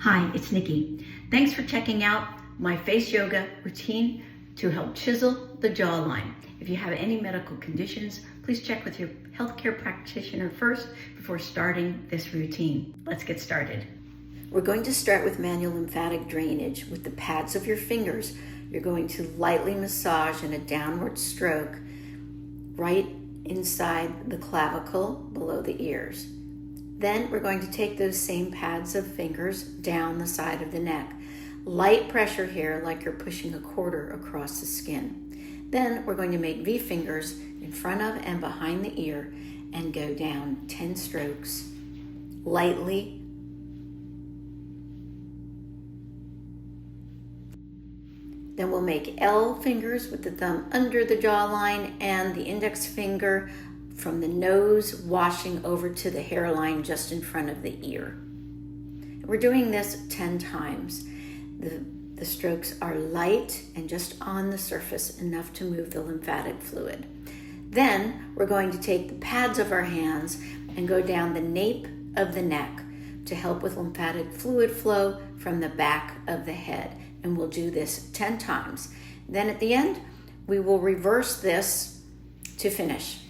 Hi, it's Nikki. Thanks for checking out my face yoga routine to help chisel the jawline. If you have any medical conditions, please check with your healthcare practitioner first before starting this routine. Let's get started. We're going to start with manual lymphatic drainage. With the pads of your fingers, you're going to lightly massage in a downward stroke right inside the clavicle below the ears. Then we're going to take those same pads of fingers down the side of the neck. Light pressure here, like you're pushing a quarter across the skin. Then we're going to make V fingers in front of and behind the ear and go down 10 strokes lightly. Then we'll make L fingers with the thumb under the jawline and the index finger from the nose washing over to the hairline just in front of the ear. We're doing this 10 times. The strokes are light and just on the surface, enough to move the lymphatic fluid. Then we're going to take the pads of our hands and go down the nape of the neck to help with lymphatic fluid flow from the back of the head. And we'll do this 10 times. Then at the end, we will reverse this to finish.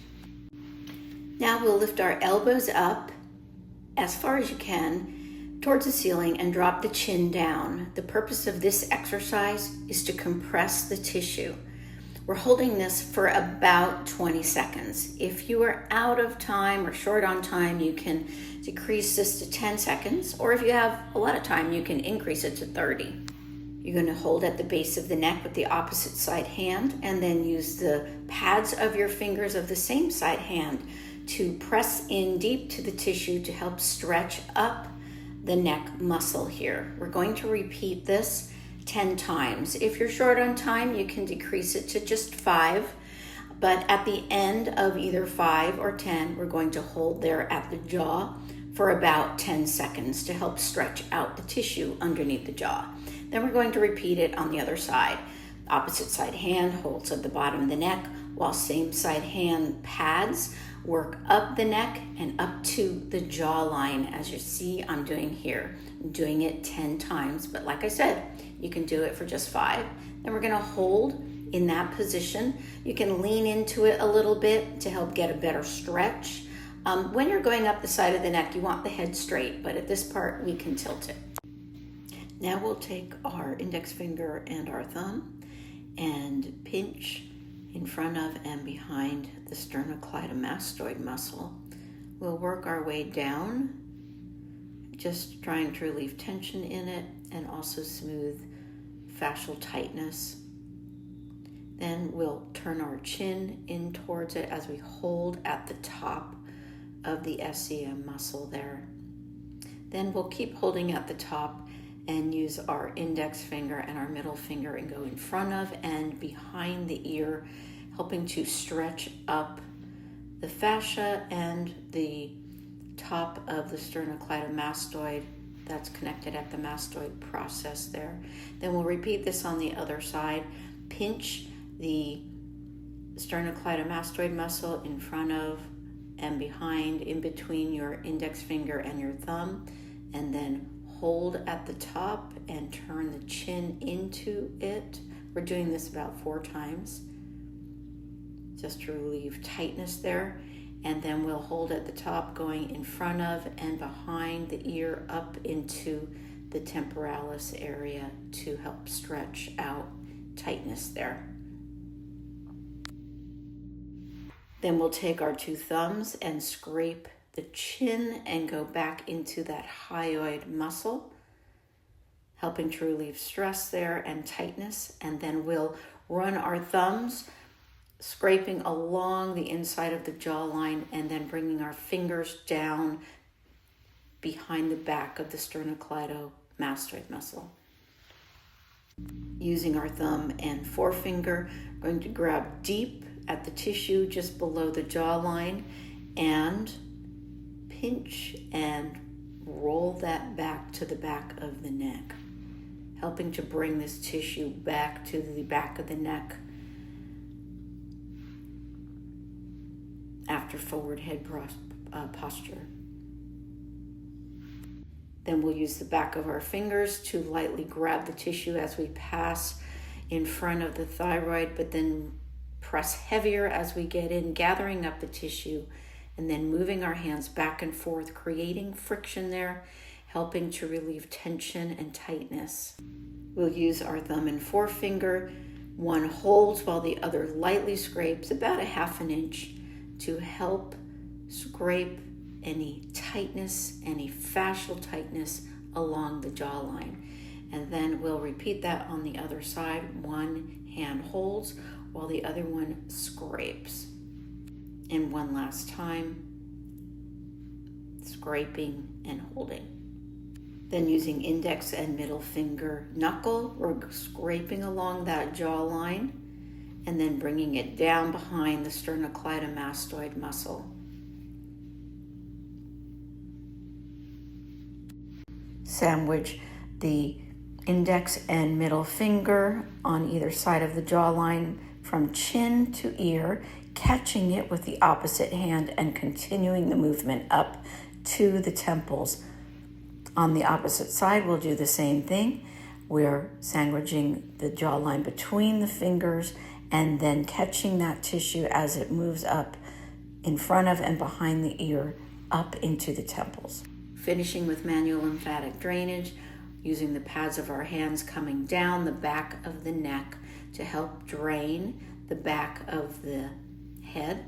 Now we'll lift our elbows up as far as you can towards the ceiling and drop the chin down. The purpose of this exercise is to compress the tissue. We're holding this for about 20 seconds. If you are out of time or short on time, you can decrease this to 10 seconds, or if you have a lot of time, you can increase it to 30. You're going to hold at the base of the neck with the opposite side hand, and then use the pads of your fingers of the same side hand to press in deep to the tissue to help stretch up the neck muscle here. We're going to repeat this 10 times. If you're short on time, you can decrease it to just 5. But at the end of either 5 or 10, we're going to hold there at the jaw for about 10 seconds to help stretch out the tissue underneath the jaw. Then we're going to repeat it on the other side. Opposite side hand holds at the bottom of the neck, while same side hand pads work up the neck and up to the jawline, as you see I'm doing here. I'm doing it 10 times, but like I said, you can do it for just 5. Then we're gonna hold in that position. You can lean into it a little bit to help get a better stretch. When you're going up the side of the neck, you want the head straight, but at this part, we can tilt it. Now we'll take our index finger and our thumb and pinch in front of and behind the sternocleidomastoid muscle. We'll work our way down, just trying to relieve tension in it and also smooth fascial tightness. Then we'll turn our chin in towards it as we hold at the top of the SCM muscle there. Then we'll keep holding at the top and use our index finger and our middle finger and go in front of and behind the ear, helping to stretch up the fascia and the top of the sternocleidomastoid that's connected at the mastoid process there. Then we'll repeat this on the other side. Pinch the sternocleidomastoid muscle in front of and behind, in between your index finger and your thumb, and then hold at the top and turn the chin into it. We're doing this about 4 times just to relieve tightness there. And then we'll hold at the top, going in front of and behind the ear up into the temporalis area to help stretch out tightness there. Then we'll take our 2 thumbs and scrape the chin and go back into that hyoid muscle, helping to relieve stress there and tightness. And then we'll run our thumbs, scraping along the inside of the jawline and then bringing our fingers down behind the back of the sternocleidomastoid muscle. Using our thumb and forefinger, we're going to grab deep at the tissue just below the jawline and pinch and roll that back to the back of the neck, helping to bring this tissue back to the back of the neck after forward head posture. Then we'll use the back of our fingers to lightly grab the tissue as we pass in front of the thyroid, but then press heavier as we get in, gathering up the tissue, and then moving our hands back and forth, creating friction there, helping to relieve tension and tightness. We'll use our thumb and forefinger. One holds while the other lightly scrapes about 1/2 inch to help scrape any tightness, any fascial tightness along the jawline. And then we'll repeat that on the other side. One hand holds while the other one scrapes. And one last time, scraping and holding. Then using index and middle finger knuckle, we're scraping along that jawline and then bringing it down behind the sternocleidomastoid muscle. Sandwich the index and middle finger on either side of the jawline from chin to ear, catching it with the opposite hand and continuing the movement up to the temples. On the opposite side, we'll do the same thing. We're sandwiching the jawline between the fingers and then catching that tissue as it moves up in front of and behind the ear up into the temples. Finishing with manual lymphatic drainage, using the pads of our hands coming down the back of the neck to help drain the back of the head.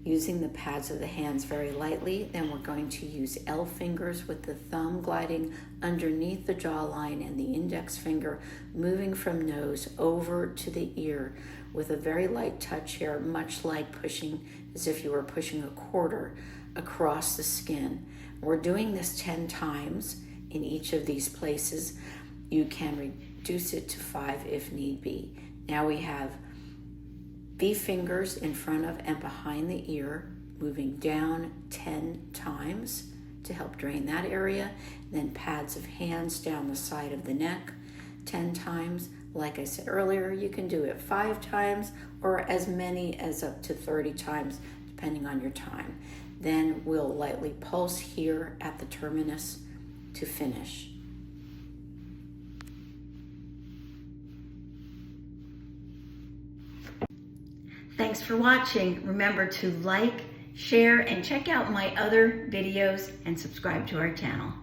Using the pads of the hands very lightly, then we're going to use L fingers with the thumb gliding underneath the jawline and the index finger moving from nose over to the ear with a very light touch here, much like pushing as if you were pushing a quarter across the skin. We're doing this 10 times in each of these places. You can reduce it to 5 if need be. Now we have V fingers in front of and behind the ear, moving down 10 times to help drain that area. Then pads of hands down the side of the neck 10 times. Like I said earlier, you can do it 5 times or as many as up to 30 times, depending on your time. Then we'll lightly pulse here at the terminus to finish. Thanks for watching. Remember to like, share, and check out my other videos and subscribe to our channel.